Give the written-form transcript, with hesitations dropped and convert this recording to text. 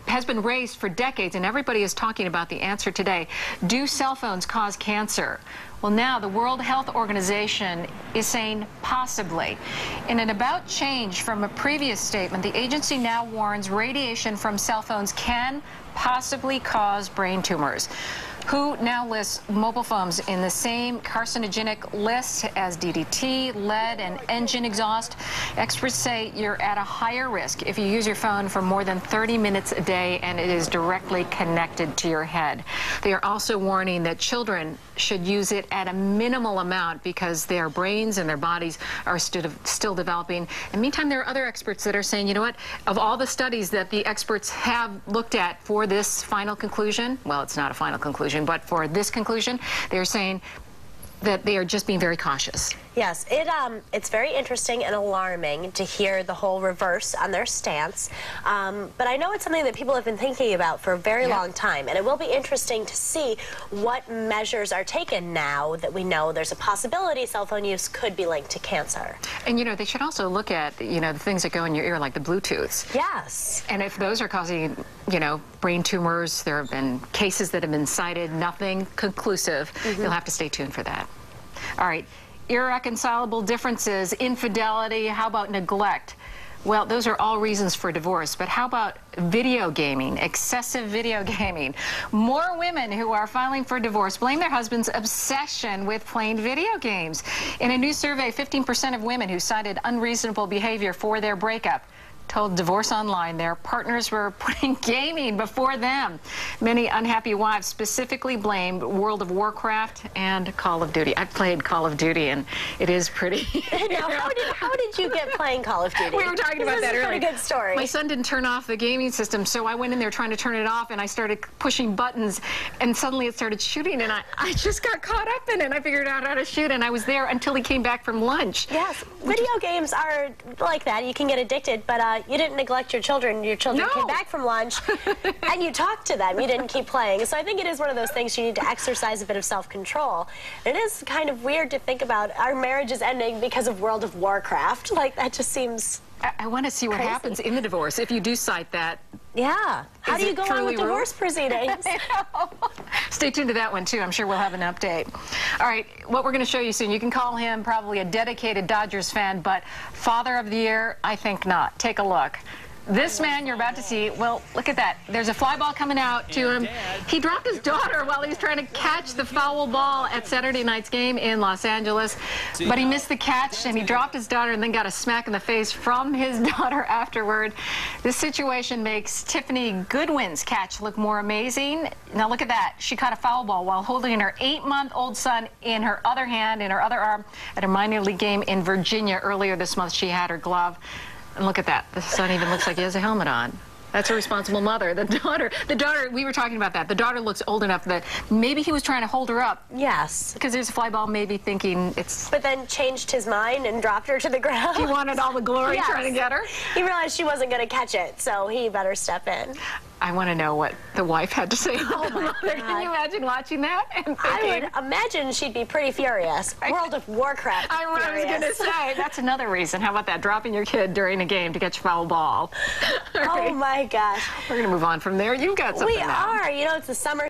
Has been raised for decades, and everybody is talking about the answer today. Do cell phones cause cancer? Well, now the World Health Organization is saying possibly. In an about change from a previous statement, the agency now warns radiation from cell phones can possibly cause brain tumors. WHO now lists mobile phones in the same carcinogenic list as DDT, lead, and engine exhaust. Experts say you're at a higher risk if you use your phone for more than 30 minutes a day and it is directly connected to your head. They are also warning that children should use it at a minimal amount because their brains and their bodies are still developing. And meantime, there are other experts that are saying, you know what, of all the studies that the experts have looked at for this final conclusion, well, it's not a final conclusion, but for this conclusion, they're saying that they are just being very cautious. Yes, it's very interesting and alarming to hear the whole reverse on their stance. But I know it's something that people have been thinking about for a very long time, and it will be interesting to see what measures are taken now that we know there's a possibility cell phone use could be linked to cancer. And, you know, they should also look at, you know, the things that go in your ear, like the Bluetooths. Yes. And if those are causing, you know, brain tumors, there have been cases that have been cited, nothing conclusive. You'll have to stay tuned for that. All right. Irreconcilable differences, infidelity, how about neglect? Well, those are all reasons for divorce, but how about video gaming, excessive video gaming? More women who are filing for divorce blame their husband's obsession with playing video games. In a new survey, 15% of women who cited unreasonable behavior for their breakup told Divorce Online their partners were putting gaming before them. Many unhappy wives specifically blamed World of Warcraft and Call of Duty. I've played Call of Duty, and it is pretty. Now, how did you get playing Call of Duty? We were talking about that earlier. This is a pretty good story. My son didn't turn off the gaming system, so I went in there trying to turn it off, and I started pushing buttons, and suddenly it started shooting, and I just got caught up in it. I figured out how to shoot, and I was there until he came back from lunch. Yes, video games are like that. You can get addicted, but you didn't neglect your children. Your children came back from lunch, and you talked to them. You didn't keep playing. So I think it is one of those things you need to exercise a bit of self-control. It is kind of weird to think about our marriage is ending because of World of Warcraft. Like, that just seems I want to see what happens in the divorce if you do cite that. Yeah. How do you go on with divorce proceedings? Stay tuned to that one, too. I'm sure we'll have an update. All right, what we're going to show you soon, you can call him probably a dedicated Dodgers fan, but Father of the Year, I think not. Take a look. This man you're about to see, well, look at that. There's a fly ball coming out to him. He dropped his daughter while he was trying to catch the foul ball at Saturday night's game in Los Angeles. But he missed the catch, and he dropped his daughter and then got a smack in the face from his daughter afterward. This situation makes Tiffany Goodwin's catch look more amazing. Now look at that. She caught a foul ball while holding her 8-month-old son in her other hand, in her other arm, at a minor league game in Virginia earlier this month. She had her glove. And look at that. The son even looks like he has a helmet on. That's a responsible mother. The daughter, we were talking about that. The daughter looks old enough that maybe he was trying to hold her up. Yes. Because there's a fly ball, maybe thinking it's... But then changed his mind and dropped her to the ground. He wanted all the glory trying to get her. He realized she wasn't going to catch it, so he better step in. I want to know what the wife had to say about the mother. God. Can you imagine watching that? And I would imagine she'd be pretty furious. World of Warcraft. I was going to say, that's another reason. How about that? Dropping your kid during a game to catch a foul ball. Oh, my gosh. We're going to move on from there. You've got something We are. You know, it's the summer